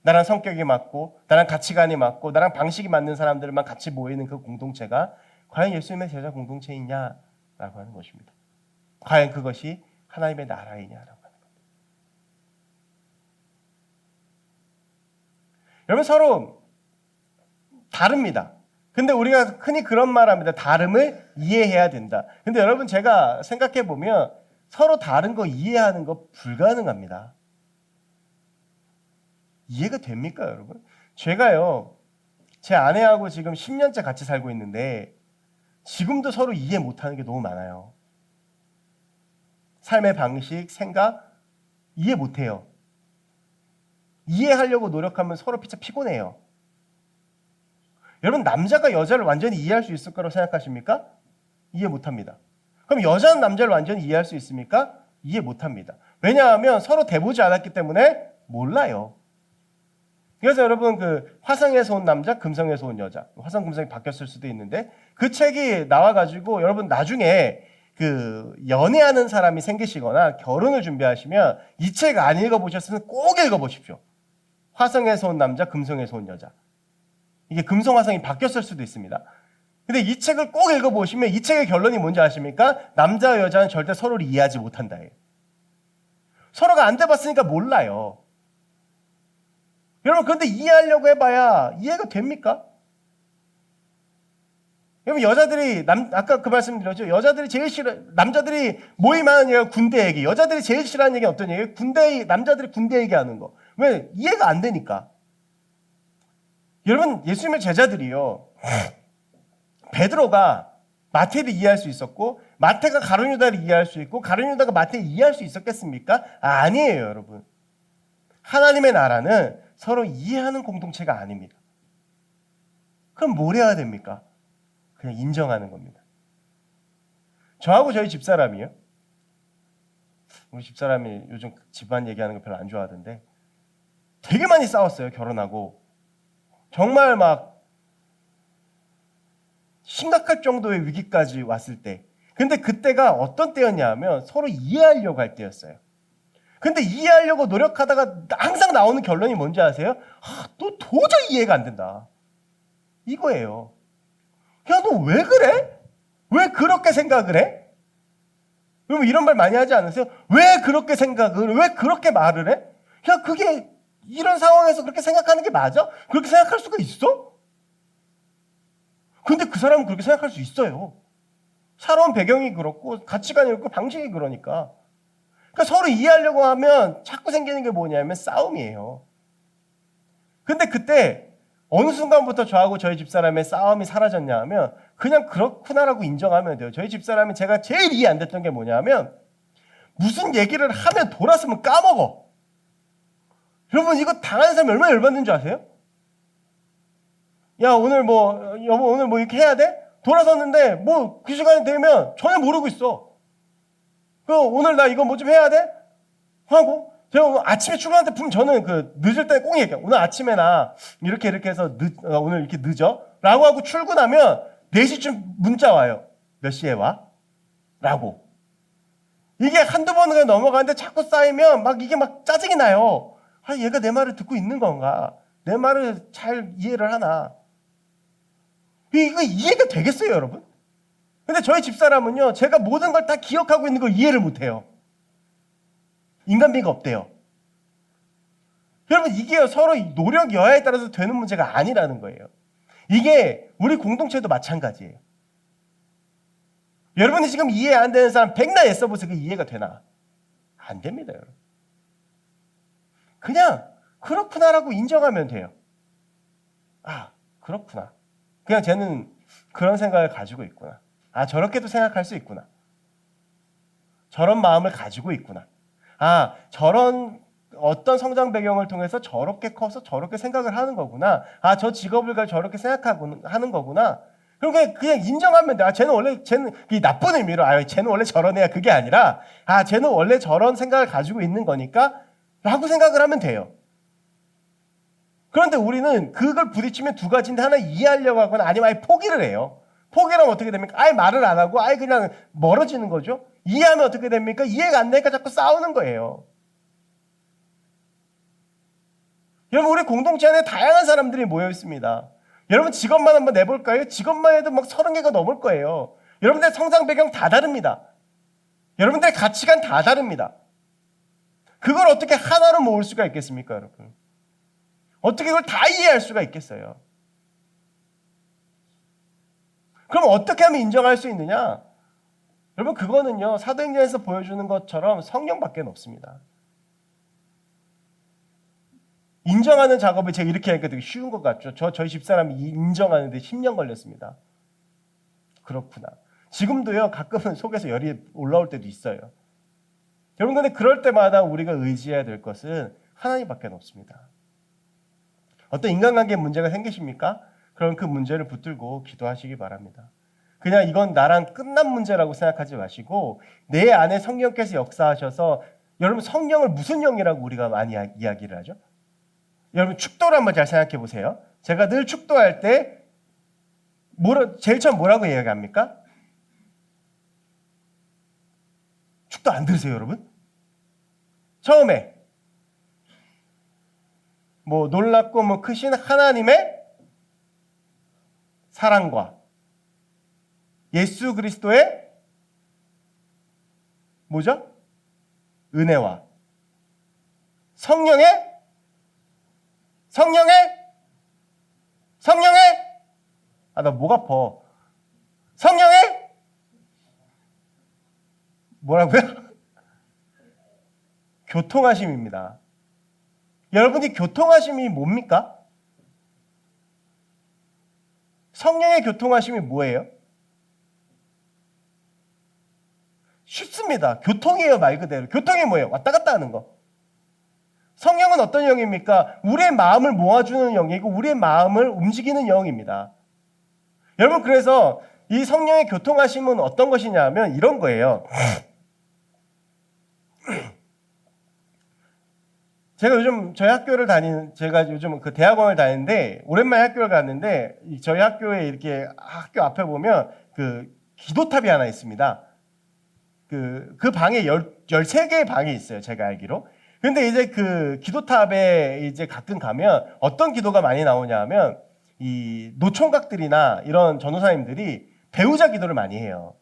나랑 성격이 맞고 나랑 가치관이 맞고 나랑 방식이 맞는 사람들만 같이 모이는 그 공동체가 과연 예수님의 제자 공동체이냐라고 하는 것입니다. 과연 그것이 하나님의 나라이냐라고 하는 겁니다. 여러분, 서로 다릅니다. 근데 우리가 흔히 그런 말 합니다. 다름을 이해해야 된다. 근데 여러분, 제가 생각해 보면 서로 다른 거 이해하는 거 불가능합니다. 이해가 됩니까, 여러분? 제가요, 제 아내하고 지금 10년째 같이 살고 있는데 지금도 서로 이해 못하는 게 너무 많아요. 삶의 방식, 생각 이해 못해요. 이해하려고 노력하면 서로 피곤해요. 여러분, 남자가 여자를 완전히 이해할 수 있을 거라고 생각하십니까? 이해 못합니다. 그럼 여자는 남자를 완전히 이해할 수 있습니까? 이해 못합니다. 왜냐하면 서로 대보지 않았기 때문에 몰라요. 그래서 여러분, 그 화성에서 온 남자, 금성에서 온 여자, 화성 금성이 바뀌었을 수도 있는데 그 책이 나와가지고 여러분 나중에 그 연애하는 사람이 생기시거나 결혼을 준비하시면 이 책 안 읽어보셨으면 꼭 읽어보십시오. 화성에서 온 남자, 금성에서 온 여자. 이게 금성 화성이 바뀌었을 수도 있습니다. 근데 이 책을 꼭 읽어보시면 이 책의 결론이 뭔지 아십니까? 남자와 여자는 절대 서로를 이해하지 못한다. 서로가 안 돼봤으니까 몰라요. 여러분, 그런데 이해하려고 해봐야 이해가 됩니까? 여러분, 여자들이 아까 그 말씀드렸죠. 여자들이 제일 남자들이 모임하는 얘기가 군대 얘기. 여자들이 제일 싫어하는 얘기는 어떤 얘기예요? 남자들이 군대 얘기하는 거. 왜? 이해가 안 되니까. 여러분, 예수님의 제자들이요, 베드로가 마태를 이해할 수 있었고 마태가 가룟유다를 이해할 수 있고 가룟유다가 마태를 이해할 수 있었겠습니까? 아니에요, 여러분. 하나님의 나라는 서로 이해하는 공동체가 아닙니다. 그럼 뭘 해야 됩니까? 그냥 인정하는 겁니다. 저하고 저희 집사람이요, 우리 집사람이 요즘 집안 얘기하는 거 별로 안 좋아하던데 되게 많이 싸웠어요. 결혼하고 정말 막 심각할 정도의 위기까지 왔을 때. 근데 그때가 어떤 때였냐 하면 서로 이해하려고 할 때였어요. 근데 이해하려고 노력하다가 항상 나오는 결론이 뭔지 아세요? 너 도저히 이해가 안 된다. 이거예요. 야, 너 왜 그래? 왜 그렇게 생각을 해? 여러분, 이런 말 많이 하지 않으세요? 왜 그렇게 생각을, 왜 그렇게 말을 해? 야, 그게 이런 상황에서 그렇게 생각하는 게 맞아? 그렇게 생각할 수가 있어? 근데 그 사람은 그렇게 생각할 수 있어요. 살아온 배경이 그렇고 가치관이 그렇고 방식이 그러니까. 그러니까 서로 이해하려고 하면 자꾸 생기는 게 뭐냐면 싸움이에요. 근데 그때 어느 순간부터 저하고 저희 집사람의 싸움이 사라졌냐 하면 그냥 그렇구나라고 인정하면 돼요. 저희 집사람이 제가 제일 이해 안 됐던 게 뭐냐면 무슨 얘기를 하면 돌아서면 까먹어. 여러분, 이거 당하는 사람이 얼마나 열받는 줄 아세요? 야, 오늘 여보, 오늘 이렇게 해야 돼? 돌아섰는데, 그 시간이 되면 전혀 모르고 있어. 오늘 나 이거 뭐 좀 해야 돼? 하고, 제가 오늘 아침에 출근할 때 저는 그 늦을 때 꼭 얘기해요. 오늘 아침에 나 이렇게 해서 오늘 이렇게 늦어? 라고 하고 출근하면 4시쯤 문자 와요. 몇 시에 와? 라고. 이게 한두 번은 넘어가는데 자꾸 쌓이면 이게 짜증이 나요. 아, 얘가 내 말을 듣고 있는 건가? 내 말을 잘 이해를 하나? 이거 이해가 되겠어요, 여러분? 근데 저희 집사람은요, 제가 모든 걸 다 기억하고 있는 걸 이해를 못해요. 인간미가 없대요. 여러분, 이게요, 서로 노력 여하에 따라서 되는 문제가 아니라는 거예요. 이게 우리 공동체도 마찬가지예요. 여러분이 지금 이해 안 되는 사람 백날 애써보세요. 그게 이해가 되나? 안 됩니다, 여러분. 그냥 그렇구나라고 인정하면 돼요. 아, 그렇구나. 그냥 쟤는 그런 생각을 가지고 있구나. 아, 저렇게도 생각할 수 있구나. 저런 마음을 가지고 있구나. 아, 저런 어떤 성장 배경을 통해서 저렇게 커서 저렇게 생각을 하는 거구나. 아, 저 직업을 가지고 저렇게 생각하고 하는 거구나. 그럼 그냥 인정하면 돼. 아, 쟤는 이 나쁜 의미로, 아, 쟤는 원래 저런 애야. 그게 아니라, 아, 쟤는 원래 저런 생각을 가지고 있는 거니까, 라고 생각을 하면 돼요. 그런데 우리는 그걸 부딪히면 두 가지인데 하나 이해하려고 하거나 아니면 아예 포기를 해요. 포기하면 어떻게 됩니까? 아예 말을 안 하고 아예 그냥 멀어지는 거죠. 이해하면 어떻게 됩니까? 이해가 안 되니까 자꾸 싸우는 거예요. 여러분, 우리 공동체 안에 다양한 사람들이 모여 있습니다. 여러분, 직업만 한번 내볼까요? 직업만 해도 30개가 넘을 거예요. 여러분들 성장 배경 다 다릅니다. 여러분들의 가치관 다 다릅니다. 그걸 어떻게 하나로 모을 수가 있겠습니까, 여러분? 어떻게 그걸 다 이해할 수가 있겠어요? 그럼 어떻게 하면 인정할 수 있느냐? 여러분, 그거는요, 사도행전에서 보여주는 것처럼 성령밖에 없습니다. 인정하는 작업을 제가 이렇게 하니까 되게 쉬운 것 같죠? 저희 집사람이 인정하는데 10년 걸렸습니다. 그렇구나. 지금도요, 가끔은 속에서 열이 올라올 때도 있어요. 여러분, 근데 그럴 때마다 우리가 의지해야 될 것은 하나님밖에 없습니다. 어떤 인간관계에 문제가 생기십니까? 그럼 그 문제를 붙들고 기도하시기 바랍니다. 그냥 이건 나랑 끝난 문제라고 생각하지 마시고 내 안에 성령께서 역사하셔서, 여러분, 성령을 무슨 영이라고 우리가 많이 이야기를 하죠? 여러분, 축도를 한번 잘 생각해 보세요. 제가 늘 축도할 때 제일 처음 뭐라고 이야기합니까? 축도 안 들으세요, 여러분? 처음에 놀랍고 크신 하나님의 사랑과 예수 그리스도의 뭐죠? 은혜와 성령의 나 목 아파. 성령의 뭐라고요? 교통하심입니다. 여러분이 교통하심이 뭡니까? 성령의 교통하심이 뭐예요? 쉽습니다. 교통이에요, 말 그대로. 교통이 뭐예요? 왔다 갔다 하는 거. 성령은 어떤 영입니까? 우리의 마음을 모아주는 영이고 우리의 마음을 움직이는 영입니다. 여러분, 그래서 이 성령의 교통하심은 어떤 것이냐면 이런 거예요. 제가 요즘 제가 요즘 그 대학원을 다니는데 오랜만에 학교를 갔는데 저희 학교에 이렇게 학교 앞에 보면 그 기도탑이 하나 있습니다. 그 방에 13개의 방이 있어요, 제가 알기로. 근데 이제 그 기도탑에 이제 가끔 가면 어떤 기도가 많이 나오냐 하면 이 노총각들이나 이런 전도사님들이 배우자 기도를 많이 해요.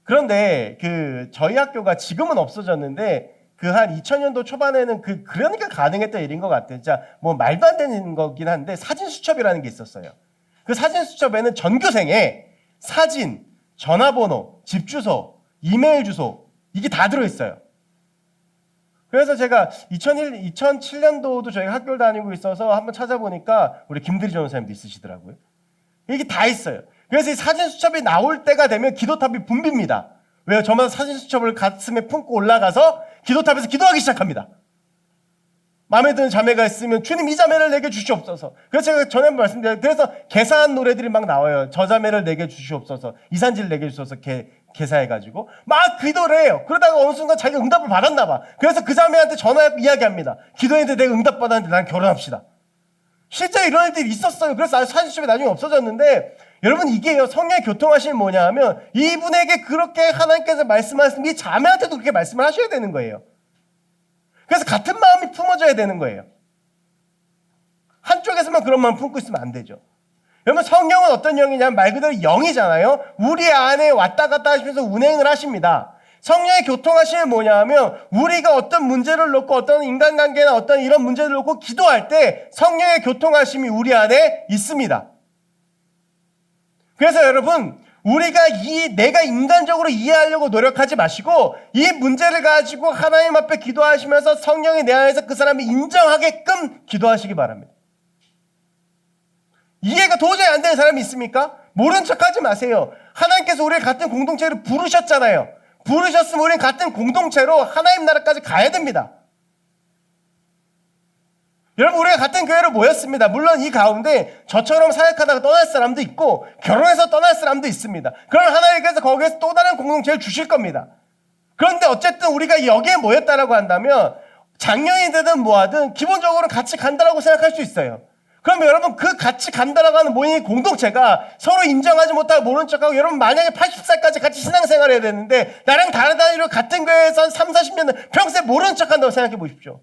그런데 저희 학교가 지금은 없어졌는데 한 2000년도 초반에는 그러니까 가능했던 일인 것 같아요. 진짜 말도 안 되는 거긴 한데 사진 수첩이라는 게 있었어요. 그 사진 수첩에는 전교생의 사진, 전화번호, 집 주소, 이메일 주소 이게 다 들어있어요. 그래서 제가 2007년도도 저희가 학교를 다니고 있어서 한번 찾아보니까 우리 김대리 전도사님도 있으시더라고요. 이게 다 있어요. 그래서 이 사진 수첩이 나올 때가 되면 기도탑이 붐빕니다. 왜요? 저마다 사진 수첩을 가슴에 품고 올라가서 기도탑에서 기도하기 시작합니다. 마음에 드는 자매가 있으면 주님 이 자매를 내게 주시옵소서. 그래서 제가 전에 말씀드렸어요. 그래서 개사한 노래들이 막 나와요. 저 자매를 내게 주시옵소서. 이산지를 내게 주소서. 개사해가지고 막 기도를 해요. 그러다가 어느 순간 자기가 응답을 받았나 봐. 그래서 그 자매한테 전화해서 이야기합니다. 기도했는데 내가 응답 받았는데 난 결혼합시다. 실제 이런 일들이 있었어요. 그래서 사진첩이 나중에 없어졌는데, 여러분 이게요, 성령의 교통하심이 뭐냐 하면 이분에게 그렇게 하나님께서 말씀하신 이 자매한테도 그렇게 말씀을 하셔야 되는 거예요. 그래서 같은 마음이 품어져야 되는 거예요. 한쪽에서만 그런 마음 품고 있으면 안 되죠. 여러분 성령은 어떤 영이냐면 말 그대로 영이잖아요. 우리 안에 왔다 갔다 하시면서 운행을 하십니다. 성령의 교통하심이 뭐냐 하면 우리가 어떤 문제를 놓고 어떤 인간관계나 어떤 이런 문제를 놓고 기도할 때 성령의 교통하심이 우리 안에 있습니다. 그래서 여러분 우리가 내가 인간적으로 이해하려고 노력하지 마시고 이 문제를 가지고 하나님 앞에 기도하시면서 성령이 내 안에서 그 사람이 인정하게끔 기도하시기 바랍니다. 이해가 도저히 안 되는 사람이 있습니까? 모른 척하지 마세요. 하나님께서 우리를 같은 공동체로 부르셨잖아요. 부르셨으면 우리는 같은 공동체로 하나님 나라까지 가야 됩니다. 여러분 우리가 같은 교회로 모였습니다. 물론 이 가운데 저처럼 사역하다가 떠날 사람도 있고 결혼해서 떠날 사람도 있습니다. 그럼 하나님께서 거기에서 또 다른 공동체를 주실 겁니다. 그런데 어쨌든 우리가 여기에 모였다라고 한다면 작년이 되든 뭐하든 기본적으로 같이 간다라고 생각할 수 있어요. 그럼 여러분 그 같이 간다라고 하는 모임 공동체가 서로 인정하지 못하고 모른 척하고 여러분 만약에 80살까지 같이 신앙생활을 해야 되는데 나랑 다른 단위로 같은 교회에서 한 3, 40년 평생 모른 척한다고 생각해 보십시오.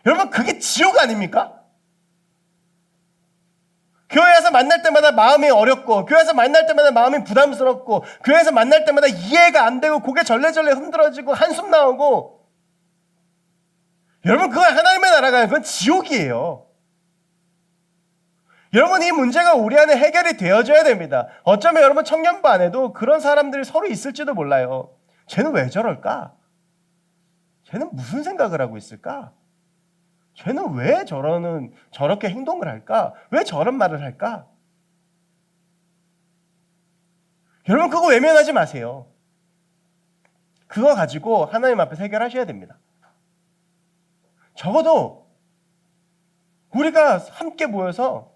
여러분 그게 지옥 아닙니까? 교회에서 만날 때마다 마음이 어렵고 교회에서 만날 때마다 마음이 부담스럽고 교회에서 만날 때마다 이해가 안 되고 고개 절레절레 흔들어지고 한숨 나오고 여러분 그건 하나님의 나라가 그건 지옥이에요. 여러분 이 문제가 우리 안에 해결이 되어져야 됩니다. 어쩌면 여러분 청년부 안에도 그런 사람들이 서로 있을지도 몰라요. 쟤는 왜 저럴까? 쟤는 무슨 생각을 하고 있을까? 쟤는 왜 저렇게 행동을 할까? 왜 저런 말을 할까? 여러분 그거 외면하지 마세요. 그거 가지고 하나님 앞에서 해결하셔야 됩니다. 적어도 우리가 함께 모여서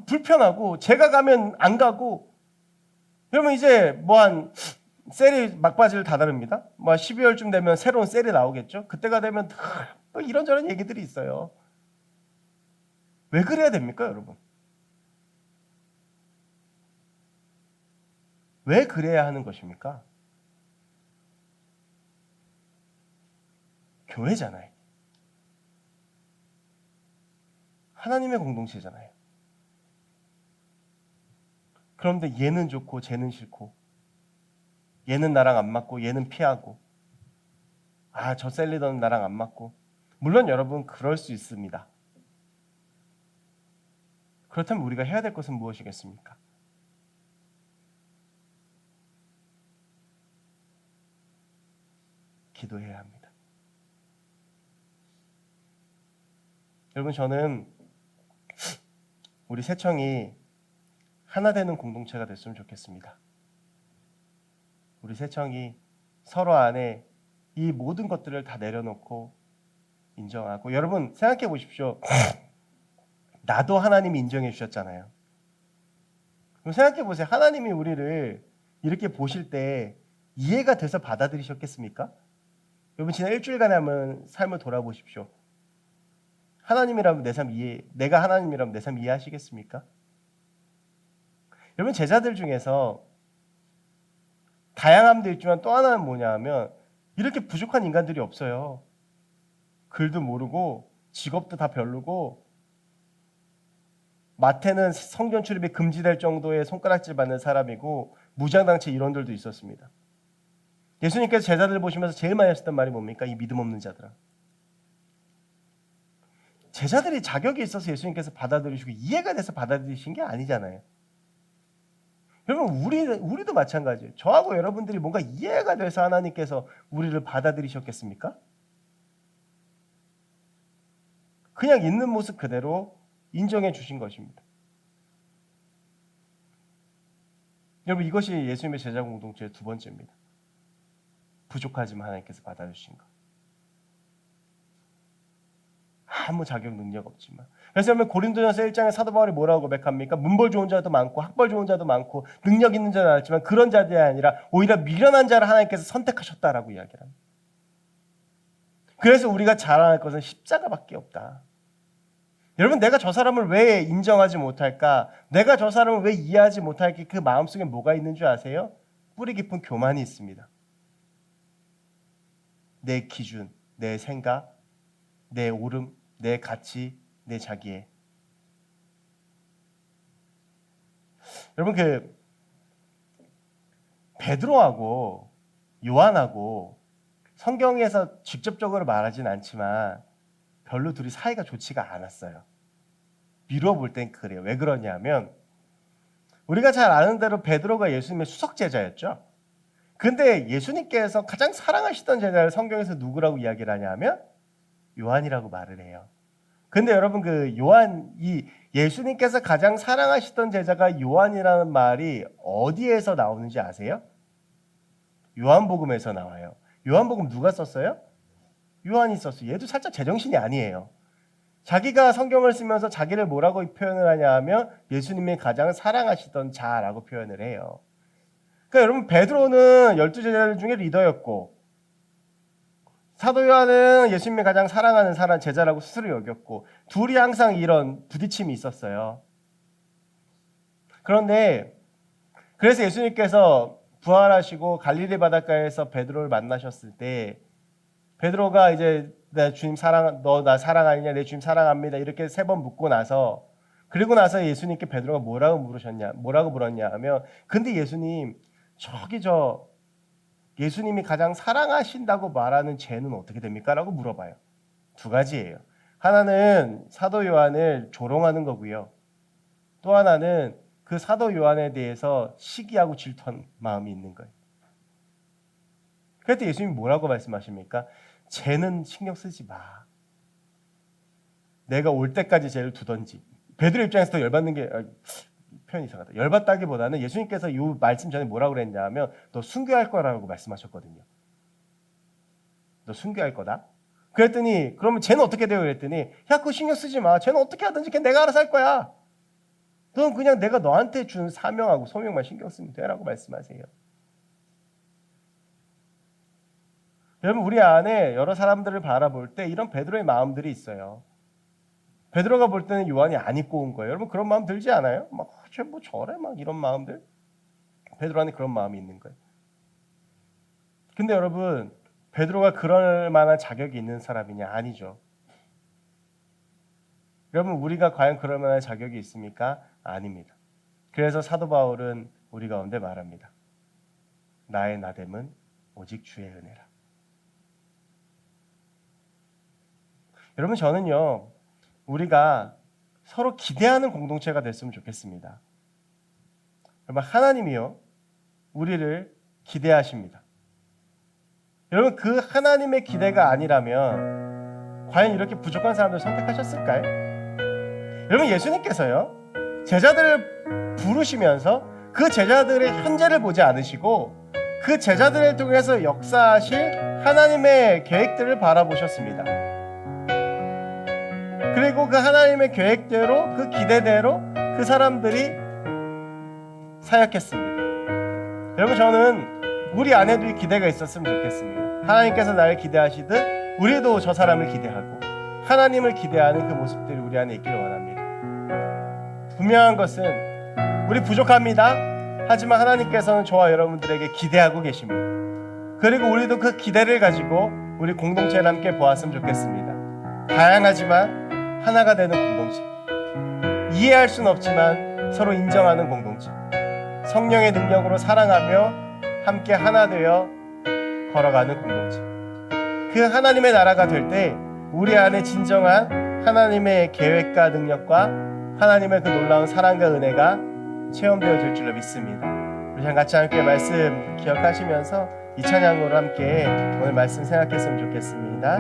불편하고 제가 가면 안 가고 여러분 이제 한 셀이 막바지를 다다릅니다. 12월쯤 되면 새로운 셀이 나오겠죠. 그때가 되면 또 이런저런 얘기들이 있어요. 왜 그래야 됩니까 여러분? 왜 그래야 하는 것입니까? 교회잖아요. 하나님의 공동체잖아요. 그런데 얘는 좋고 쟤는 싫고 얘는 나랑 안 맞고 얘는 피하고 저 셀리더는 나랑 안 맞고 물론 여러분 그럴 수 있습니다. 그렇다면 우리가 해야 될 것은 무엇이겠습니까? 기도해야 합니다. 여러분 저는 우리 새청이 하나 되는 공동체가 됐으면 좋겠습니다. 우리 새청이 서로 안에 이 모든 것들을 다 내려놓고 인정하고 여러분 생각해 보십시오. 나도 하나님이 인정해 주셨잖아요. 그럼 생각해 보세요. 하나님이 우리를 이렇게 보실 때 이해가 돼서 받아들이셨겠습니까? 여러분 지난 일주일간의 한번 삶을 돌아보십시오. 하나님이라면 내 삶 내가 하나님이라면 내 삶 이해하시겠습니까? 여러분 제자들 중에서 다양함도 있지만 또 하나는 뭐냐 하면 이렇게 부족한 인간들이 없어요. 글도 모르고 직업도 다 별로고 마태는 성전 출입이 금지될 정도의 손가락질 받는 사람이고 무장당체 이론들도 있었습니다. 예수님께서 제자들 보시면서 제일 많이 하셨던 말이 뭡니까? 이 믿음 없는 자들아. 제자들이 자격이 있어서 예수님께서 받아들이시고 이해가 돼서 받아들이신 게 아니잖아요. 여러분 우리도 마찬가지예요. 저하고 여러분들이 뭔가 이해가 돼서 하나님께서 우리를 받아들이셨겠습니까? 그냥 있는 모습 그대로 인정해 주신 것입니다. 여러분 이것이 예수님의 제자 공동체의 두 번째입니다. 부족하지만 하나님께서 받아주신 것. 아무 자격 능력 없지만 그래서 여러분 고린도전서 1장에 사도 바울이 뭐라고 고백합니까? 문벌 좋은 자도 많고 학벌 좋은 자도 많고 능력 있는 자도 많지만 그런 자들이 아니라 오히려 미련한 자를 하나님께서 선택하셨다라고 이야기를 합니다. 그래서 우리가 자랑할 것은 십자가밖에 없다. 여러분, 내가 저 사람을 왜 인정하지 못할까? 내가 저 사람을 왜 이해하지 못할까? 그 마음속에 뭐가 있는 줄 아세요? 뿌리 깊은 교만이 있습니다. 내 기준, 내 생각, 내 옳음, 내 가치, 내 자기애. 여러분, 그 베드로하고 요한하고 성경에서 직접적으로 말하진 않지만 별로 둘이 사이가 좋지가 않았어요. 미뤄볼 땐 그래요. 왜 그러냐면 우리가 잘 아는 대로 베드로가 예수님의 수석 제자였죠. 근데 예수님께서 가장 사랑하시던 제자를 성경에서 누구라고 이야기를 하냐면 요한이라고 말을 해요. 근데 여러분, 그 요한, 이 예수님께서 가장 사랑하시던 제자가 요한이라는 말이 어디에서 나오는지 아세요? 요한복음에서 나와요. 요한복음 누가 썼어요? 요한이 썼어요. 얘도 살짝 제정신이 아니에요. 자기가 성경을 쓰면서 자기를 뭐라고 표현을 하냐 하면 예수님이 가장 사랑하시던 자라고 표현을 해요. 그러니까 여러분, 베드로는 12제자 중에 리더였고 사도 요한은 예수님이 가장 사랑하는 사람 제자라고 스스로 여겼고 둘이 항상 이런 부딪힘이 있었어요. 그런데 그래서 예수님께서 부활하시고 갈릴리 바닷가에서 베드로를 만나셨을 때 베드로가 이제 내 주님 사랑, 너 나 사랑하느냐? 내 주님 사랑합니다. 이렇게 3번 묻고 나서 그리고 나서 예수님께 베드로가 뭐라고 물었냐 하면 근데 예수님 저기 예수님이 가장 사랑하신다고 말하는 쟤는 어떻게 됩니까? 라고 물어봐요. 2가지예요. 하나는 사도 요한을 조롱하는 거고요. 또 하나는 그 사도 요한에 대해서 시기하고 질투한 마음이 있는 거예요. 그때 예수님이 뭐라고 말씀하십니까? 쟤는 신경 쓰지 마. 내가 올 때까지 쟤를 두던지. 베드로 입장에서 더 열받는 게 표현이 이상하다. 열받다기보다는 예수님께서 이 말씀 전에 뭐라고 그랬냐 하면 너 순교할 거라고 말씀하셨거든요. 너 순교할 거다. 그랬더니 그러면 쟤는 어떻게 돼요? 그랬더니 야 그거 신경 쓰지 마. 쟤는 어떻게 하든지 걔 내가 알아서 할 거야. 넌 그냥 내가 너한테 준 사명하고 소명만 신경 쓰면 되라고 말씀하세요. 여러분, 우리 안에 여러 사람들을 바라볼 때 이런 베드로의 마음들이 있어요. 베드로가 볼 때는 요한이 안 입고 온 거예요. 여러분, 그런 마음 들지 않아요? 쟤 뭐 저래? 이런 마음들? 베드로 안에 그런 마음이 있는 거예요. 근데 여러분, 베드로가 그럴 만한 자격이 있는 사람이냐? 아니죠. 여러분, 우리가 과연 그럴 만한 자격이 있습니까? 아닙니다. 그래서 사도 바울은 우리 가운데 말합니다. 나의 나됨은 오직 주의 은혜라. 여러분, 저는요, 우리가 서로 기대하는 공동체가 됐으면 좋겠습니다. 여러분, 하나님이요, 우리를 기대하십니다. 여러분, 그 하나님의 기대가 아니라면 과연 이렇게 부족한 사람들을 선택하셨을까요? 여러분, 예수님께서요, 제자들을 부르시면서 그 제자들의 현재를 보지 않으시고 그 제자들을 통해서 역사하실 하나님의 계획들을 바라보셨습니다. 그리고 그 하나님의 계획대로 그 기대대로 그 사람들이 사역했습니다. 여러분, 저는 우리 안에도 이 기대가 있었으면 좋겠습니다. 하나님께서 나를 기대하시듯 우리도 저 사람을 기대하고 하나님을 기대하는 그 모습들이 우리 안에 있기를 원합니다. 분명한 것은 우리 부족합니다. 하지만 하나님께서는 저와 여러분들에게 기대하고 계십니다. 그리고 우리도 그 기대를 가지고 우리 공동체를 함께 보았으면 좋겠습니다. 다양하지만 하나가 되는 공동체, 이해할 수는 없지만 서로 인정하는 공동체, 성령의 능력으로 사랑하며 함께 하나 되어 걸어가는 공동체. 그 하나님의 나라가 될 때 우리 안에 진정한 하나님의 계획과 능력과 하나님의 그 놀라운 사랑과 은혜가 체험되어질 줄로 믿습니다. 우리 같이 함께 말씀 기억하시면서 이 찬양으로 함께 오늘 말씀 생각했으면 좋겠습니다.